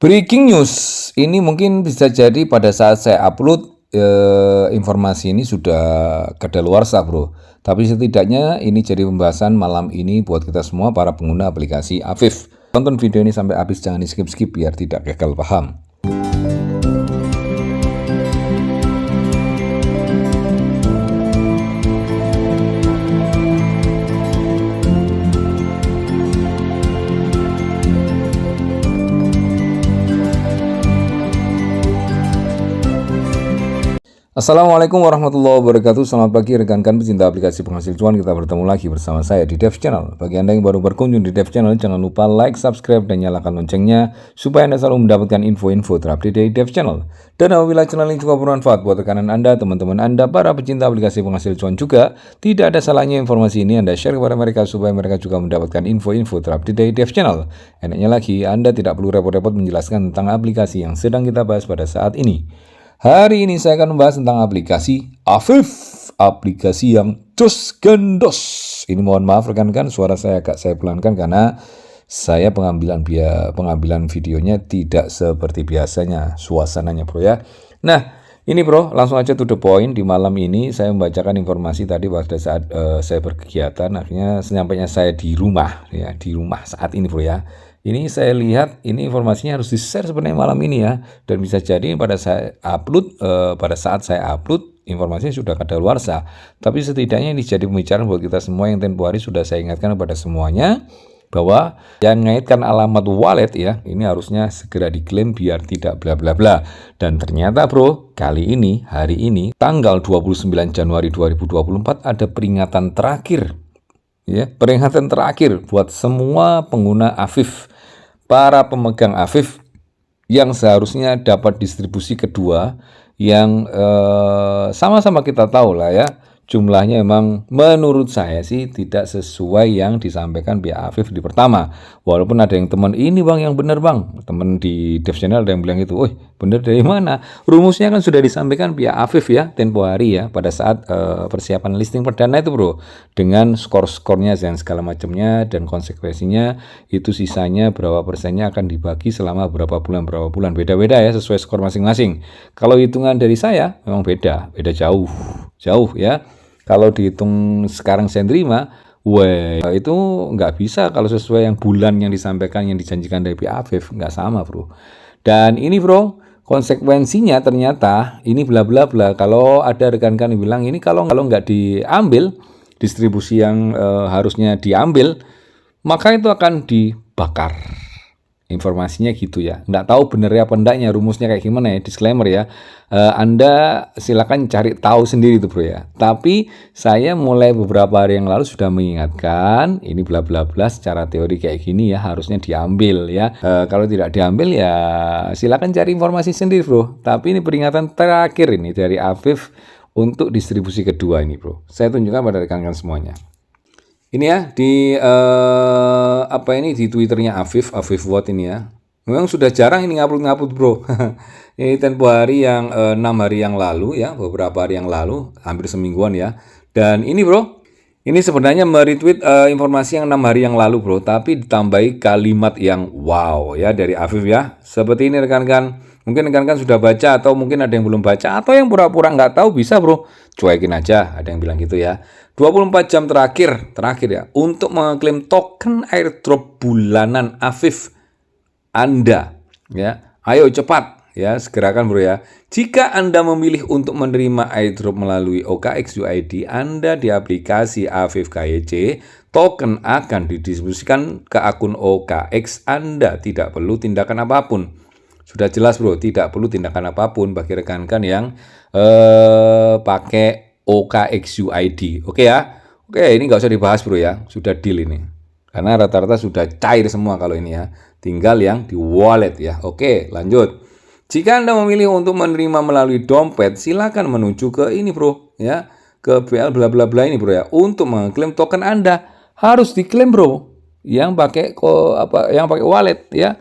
Breaking news, ini mungkin bisa jadi pada saat saya upload informasi ini sudah kadaluarsa bro. Tapi setidaknya ini jadi pembahasan malam ini buat kita semua para pengguna aplikasi Afif. Tonton video ini sampai habis, jangan di skip-skip biar tidak gagal paham. Assalamualaikum warahmatullahi wabarakatuh. Selamat pagi rekan-rekan pecinta aplikasi penghasil cuan. Kita bertemu lagi bersama saya di Dev Channel. Bagi Anda yang baru berkunjung di Dev Channel, jangan lupa like, subscribe, dan nyalakan loncengnya supaya Anda selalu mendapatkan info-info terupdate dari Dev Channel. Dan apabila channel ini juga bermanfaat buat rekanan Anda, teman-teman Anda, para pecinta aplikasi penghasil cuan juga, tidak ada salahnya informasi ini Anda share kepada mereka supaya mereka juga mendapatkan info-info terupdate dari Dev Channel. Enaknya lagi, Anda tidak perlu repot-repot menjelaskan tentang aplikasi yang sedang kita bahas pada saat ini. Hari ini saya akan membahas tentang aplikasi Afif, aplikasi yang cus gendos. Ini mohon maaf rekan-rekan, suara saya agak saya pelankan karena saya pengambilan videonya tidak seperti biasanya suasananya bro ya. Nah ini bro, langsung aja to the point. Di malam ini saya membacakan informasi tadi pada saat saya berkegiatan. Akhirnya senyapanya saya di rumah ya, di rumah saat ini bro ya. Ini saya lihat ini informasinya harus di-share sebenarnya malam ini ya, dan bisa jadi pada saat saya upload informasinya sudah kadaluarsa. Tapi setidaknya ini jadi pembicaraan buat kita semua yang tempo hari sudah saya ingatkan kepada semuanya bahwa yang mengaitkan alamat wallet ya, ini harusnya segera diklaim biar tidak bla bla bla. Dan ternyata bro, kali ini hari ini tanggal 29 Januari 2024 ada peringatan terakhir. Ya, peringatan terakhir buat semua pengguna Afif, para pemegang Afif yang seharusnya dapat distribusi kedua yang sama-sama kita tahu lah ya, jumlahnya memang menurut saya sih tidak sesuai yang disampaikan pihak Afif di pertama. Walaupun ada yang teman, ini bang yang benar bang, teman di Dev Channel ada yang bilang itu, woi benar dari mana? Rumusnya kan sudah disampaikan pihak Afif ya, tempo hari ya, pada saat persiapan listing perdana itu bro, dengan skor-skornya dan segala macamnya dan konsekuensinya itu sisanya berapa persennya akan dibagi selama berapa bulan beda-beda ya sesuai skor masing-masing. Kalau hitungan dari saya memang beda jauh ya. Kalau dihitung sekarang saya terima, itu nggak bisa kalau sesuai yang bulan yang disampaikan, yang dijanjikan dari pihak Afif, nggak sama bro. Dan ini bro, konsekuensinya ternyata ini bla bla bla. Kalau ada rekan-rekan yang bilang ini kalau nggak diambil distribusi yang harusnya diambil, maka itu akan dibakar. Informasinya gitu ya, nggak tahu benernya apa enggaknya, rumusnya kayak gimana ya, disclaimer ya. Anda silakan cari tahu sendiri tuh bro ya. Tapi saya mulai beberapa hari yang lalu sudah mengingatkan ini bla bla bla secara teori kayak gini ya, harusnya diambil ya. Kalau tidak diambil ya silakan cari informasi sendiri bro. Tapi ini peringatan terakhir ini dari Afif untuk distribusi kedua ini bro. Saya tunjukkan pada rekan-rekan semuanya. Ini ya di di Twitternya Afif Watt ini ya. Memang sudah jarang ini ngupload bro. Ini tempo hari yang 6 hari yang lalu ya, beberapa hari yang lalu, hampir semingguan ya. Dan ini bro, ini sebenarnya meretweet informasi yang 6 hari yang lalu bro, tapi ditambahi kalimat yang wow ya dari Afif ya. Seperti ini rekan-rekan. Mungkin rekan-rekan sudah baca atau mungkin ada yang belum baca atau yang pura-pura nggak tahu bisa bro, cuekin aja, ada yang bilang gitu ya. 24 jam terakhir ya untuk mengklaim token airdrop bulanan Afif Anda ya. Ayo cepat ya, segerakan bro ya. Jika Anda memilih untuk menerima airdrop melalui OKX UID Anda di aplikasi Afif KYC, token akan didistribusikan ke akun OKX Anda, tidak perlu tindakan apapun. Sudah jelas bro, tidak perlu tindakan apapun bagi rekan-rekan yang pakai OKX UID. Oke ya. Oke, ini nggak usah dibahas bro ya, sudah deal ini. Karena rata-rata sudah cair semua kalau ini ya. Tinggal yang di wallet ya. Oke, lanjut. Jika Anda memilih untuk menerima melalui dompet, silakan menuju ke ini bro ya, ke BL bla bla bla ini bro ya. Untuk mengklaim token Anda harus diklaim bro. Yang pakai wallet ya.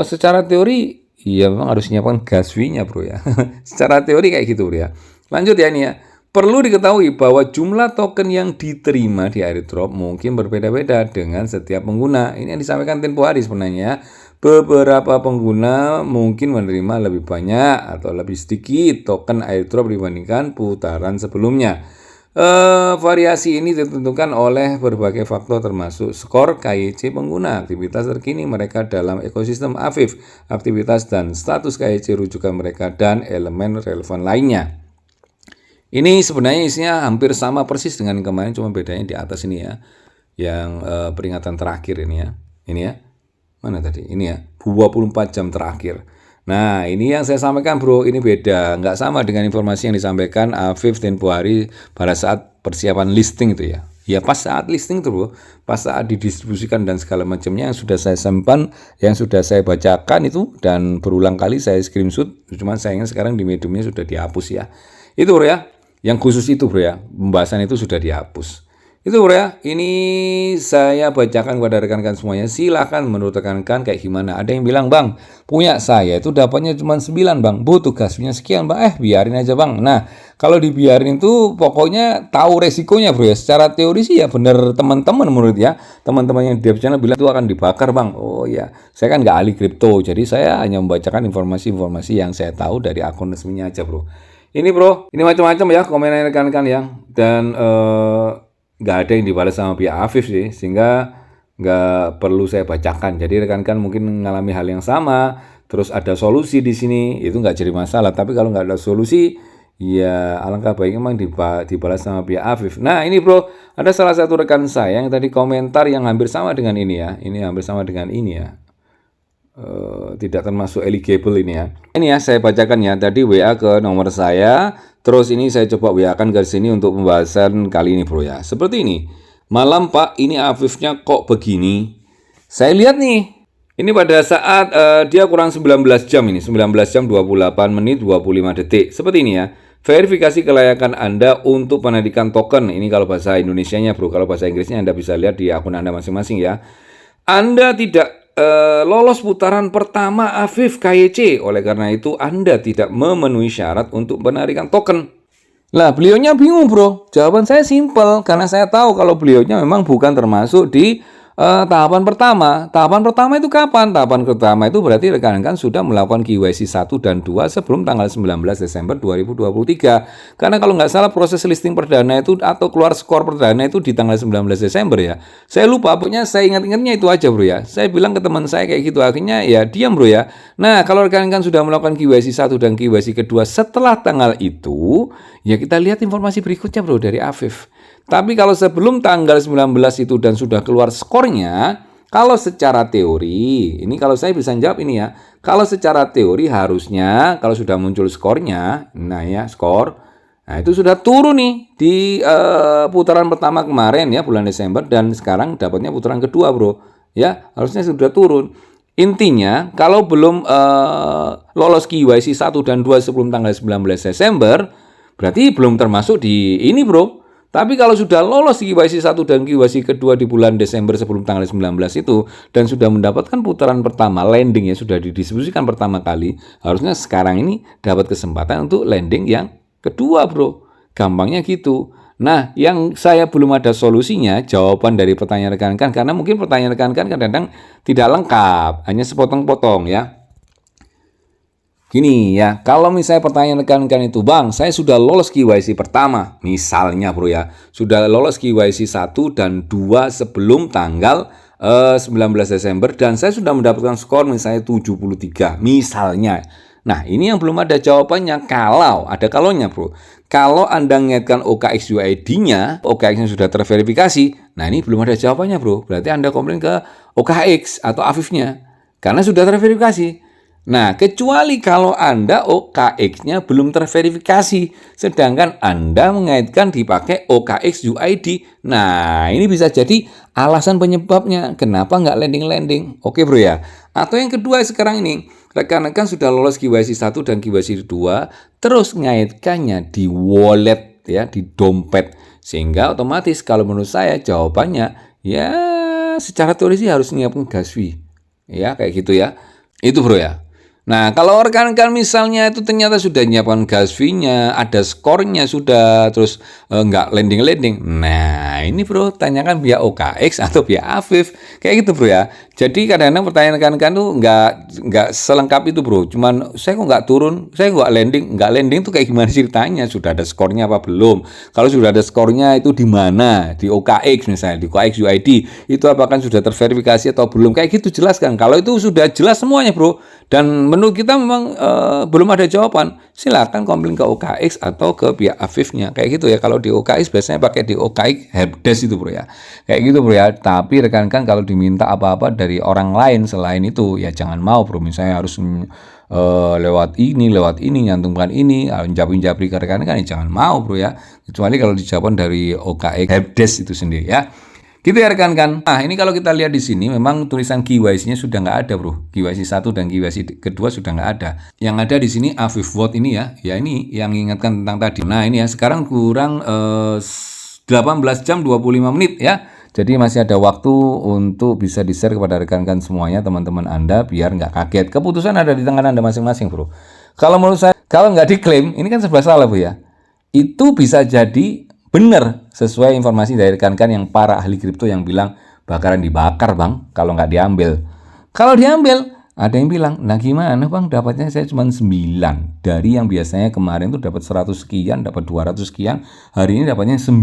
Secara teori ya memang harus nyiapkan gas fee-nya bro ya. Secara teori kayak gitu bro ya. Lanjut ya ini ya. Perlu diketahui bahwa jumlah token yang diterima di airdrop mungkin berbeda-beda dengan setiap pengguna. Ini yang disampaikan tempo hari sebenarnya. beberapa pengguna mungkin menerima lebih banyak atau lebih sedikit token airdrop dibandingkan putaran sebelumnya. Variasi ini ditentukan oleh berbagai faktor termasuk skor KYC pengguna, aktivitas terkini mereka dalam ekosistem AFIF, aktivitas dan status KYC rujukan mereka, dan elemen relevan lainnya. Ini sebenarnya isinya hampir sama persis dengan kemarin, cuma bedanya di atas ini ya, yang peringatan terakhir ini ya. Ini ya, mana tadi? Ini ya, 24 jam terakhir. Nah, ini yang saya sampaikan bro, ini beda, nggak sama dengan informasi yang disampaikan Afif tempo hari pada saat persiapan listing itu ya. Ya pas saat listing itu bro, pas saat didistribusikan dan segala macamnya yang sudah saya simpan, yang sudah saya bacakan itu, dan berulang kali saya screenshot, cuman sayangnya sekarang di mediumnya sudah dihapus ya. Itu bro ya, yang khusus itu bro ya, pembahasan itu sudah dihapus. Itu bro ya, ini saya bacakan kepada rekan-rekan semuanya. Silahkan menurut rekan-rekan kayak gimana. Ada yang bilang, bang, punya saya itu dapatnya cuma 9 bang, butuh gasnya sekian bang, biarin aja bang. Nah, kalau dibiarin itu pokoknya tahu resikonya bro ya. Secara teori sih ya bener teman-teman menurut ya. Teman-teman yang di channel bilang itu akan dibakar bang. Oh ya, saya kan nggak ahli kripto, jadi saya hanya membacakan informasi-informasi yang saya tahu dari akun resminya aja bro. Ini bro, ini macam-macam ya komenan rekan-rekan ya. Dan nggak ada yang dibalas sama pihak Afif sih, sehingga nggak perlu saya bacakan. Jadi rekan-rekan mungkin mengalami hal yang sama, terus ada solusi di sini, itu nggak jadi masalah. Tapi kalau nggak ada solusi, ya alangkah baiknya memang dibalas sama pihak Afif. Nah ini bro, ada salah satu rekan saya yang tadi komentar yang hampir sama dengan ini ya. Ini hampir sama dengan ini ya. Tidak termasuk eligible ini ya. Ini ya saya bacakan ya, tadi WA ke nomor saya, terus ini saya coba WA-kan ke sini untuk pembahasan kali ini bro ya. Seperti ini, malam pak, ini Afifnya kok begini. Saya lihat nih, ini pada saat dia kurang 19 jam ini, 19 jam 28 menit 25 detik. Seperti ini ya, verifikasi kelayakan Anda untuk penarikan token. Ini kalau bahasa Indonesianya bro, kalau bahasa Inggrisnya Anda bisa lihat di akun Anda masing-masing ya. Anda tidak lolos putaran pertama Afif KYC, oleh karena itu Anda tidak memenuhi syarat untuk penarikan token. Lah beliaunya bingung bro, jawaban saya simpel, karena saya tahu kalau beliaunya memang bukan termasuk di tahapan pertama. Tahapan pertama itu kapan? Tahapan pertama itu berarti rekan-rekan sudah melakukan KYC 1 dan 2 sebelum tanggal 19 Desember 2023. Karena kalau nggak salah proses listing perdana itu atau keluar skor perdana itu di tanggal 19 Desember ya. Saya lupa, pokoknya saya ingat-ingatnya itu aja bro ya. Saya bilang ke teman saya kayak gitu, akhirnya ya diam bro ya. Nah kalau rekan-rekan sudah melakukan KYC 1 dan KYC kedua setelah tanggal itu, ya kita lihat informasi berikutnya bro dari Afif. Tapi kalau sebelum tanggal 19 itu dan sudah keluar skornya, kalau secara teori, ini kalau saya bisa jawab ini ya, kalau secara teori harusnya kalau sudah muncul skornya, nah ya skor, nah itu sudah turun nih di putaran pertama kemarin ya bulan Desember, dan sekarang dapatnya putaran kedua bro, ya harusnya sudah turun. Intinya kalau belum lolos KYC 1 dan 2 sebelum tanggal 19 Desember, berarti belum termasuk di ini bro. Tapi kalau sudah lolos KYC 1 dan KYC kedua di bulan Desember sebelum tanggal 19 itu, dan sudah mendapatkan putaran pertama landing yang sudah didistribusikan pertama kali, harusnya sekarang ini dapat kesempatan untuk landing yang kedua bro. Gampangnya gitu. Nah yang saya belum ada solusinya, jawaban dari pertanyaan rekan-rekan, karena mungkin pertanyaan rekan-rekan kadang-kadang tidak lengkap, hanya sepotong-potong ya. Gini ya, kalau misalnya pertanyaan rekan-rekan itu, bang, saya sudah lolos KYC pertama, misalnya bro ya, sudah lolos KYC 1 dan 2 sebelum tanggal 19 Desember, dan saya sudah mendapatkan skor misalnya 73, misalnya. Nah, ini yang belum ada jawabannya, kalau, ada kalonya bro. Kalau Anda mengaitkan OKX UID-nya, OKX-nya sudah terverifikasi, nah ini belum ada jawabannya bro, berarti Anda komplain ke OKX atau Afif-nya, karena sudah terverifikasi. Nah, kecuali kalau Anda OKX-nya belum terverifikasi, sedangkan Anda mengaitkan dipakai OKX UID. Nah, ini bisa jadi alasan penyebabnya kenapa nggak landing-landing. Oke bro ya. Atau yang kedua sekarang ini, rekan-rekan sudah lolos KYC 1 dan KYC 2, terus mengaitkannya di wallet ya, di dompet. Sehingga otomatis kalau menurut saya jawabannya, ya secara teori sih harus nyiapin gas fee. Ya, kayak gitu ya. Itu bro ya. Nah, kalau rekan-rekan misalnya itu ternyata sudah nyiapkan gas fee-nya, ada skornya sudah, terus nggak landing-landing. Nah, ini bro, tanyakan via OKX atau via Afif, kayak gitu bro ya. Jadi kadang-kadang pertanyaan rekan-rekan tuh nggak selengkap itu bro. Cuman saya kok nggak turun, saya nggak landing tuh kayak gimana ceritanya? Sudah ada skornya apa belum? Kalau sudah ada skornya itu di mana? Di OKX misalnya, di OKX UID itu apakah sudah terverifikasi atau belum? Kayak gitu jelaskan. Kalau itu sudah jelas semuanya bro. Dan menurut kita memang belum ada jawaban, silakan komplain ke OKX atau ke pihak Afifnya kayak gitu ya. Kalau di OKX biasanya pakai di OKX helpdesk itu bro ya, kayak gitu bro ya. Tapi rekan-rekan kalau diminta apa-apa dari orang lain selain itu ya jangan mau bro. Misalnya harus lewat ini nyantumkan ini, japri ke rekan-rekan ya jangan mau bro ya, kecuali kalau dijawabkan dari OKX helpdesk itu sendiri ya. Gitu ya rekan-rekan. Nah, ini kalau kita lihat di sini memang tulisan KYC-nya sudah nggak ada, bro. KYC 1 dan KYC kedua sudah nggak ada. Yang ada di sini Afif Vote ini ya. Ya ini yang ingatkan tentang tadi. Nah, ini ya sekarang kurang 18 jam 25 menit ya. Jadi masih ada waktu untuk bisa di-share kepada rekan-rekan semuanya, teman-teman Anda, biar nggak kaget. Keputusan ada di tangan Anda masing-masing, bro. Kalau menurut saya, kalau nggak diklaim, ini kan serba salah, bro ya. Itu bisa jadi benar sesuai informasi dari rekan-rekan yang para ahli kripto yang bilang bakaran dibakar bang kalau nggak diambil. Kalau diambil ada yang bilang, nah gimana bang dapatnya saya cuma 9 dari yang biasanya kemarin tuh dapat 100 sekian, dapat 200 sekian, hari ini dapatnya 9.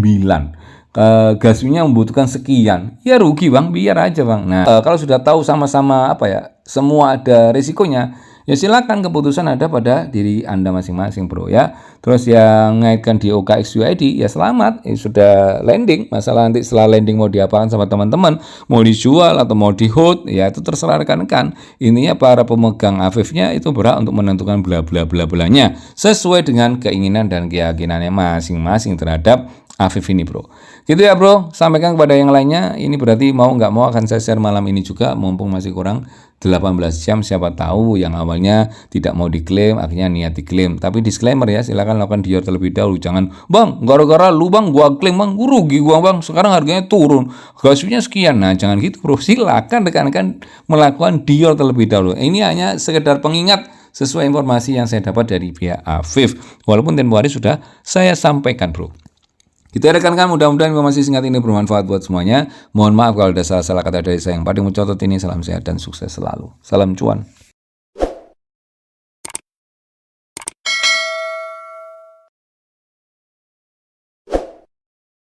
Gasnya membutuhkan sekian, ya rugi bang, biar aja bang. Nah kalau sudah tahu sama-sama apa ya, semua ada risikonya, ya silakan keputusan ada pada diri Anda masing-masing bro ya. Terus yang ngaitkan di OKX UID ya selamat, ya sudah landing. Masalah nanti setelah landing mau diapakan sama teman-teman, mau dijual atau mau di hold, ya itu terserah rekan-rekan. Intinya para pemegang Afifnya itu berhak untuk menentukan bla bla bla belanya sesuai dengan keinginan dan keyakinannya masing-masing terhadap Afif ini bro. Gitu ya bro, sampaikan kepada yang lainnya. Ini berarti mau nggak mau akan saya share malam ini juga, mumpung masih kurang 18 jam. Siapa tahu yang awalnya tidak mau diklaim akhirnya niat diklaim. Tapi disclaimer ya, silakan lakukan dior terlebih dahulu. Jangan bang, gara-gara lu bang gua klaim bang, rugi gua bang, sekarang harganya turun, gasnya sekian. Nah jangan gitu bro, silakan rekan-rekan melakukan dior terlebih dahulu. Ini hanya sekedar pengingat sesuai informasi yang saya dapat dari pihak Afif, walaupun tempo hari sudah saya sampaikan bro. Gitu ya rekan-rekan, mudah-mudahan informasi singkat ini bermanfaat buat semuanya. Mohon maaf kalau ada salah-salah kata dari saya. Yang paling mencatat ini, salam sehat dan sukses selalu. Salam cuan.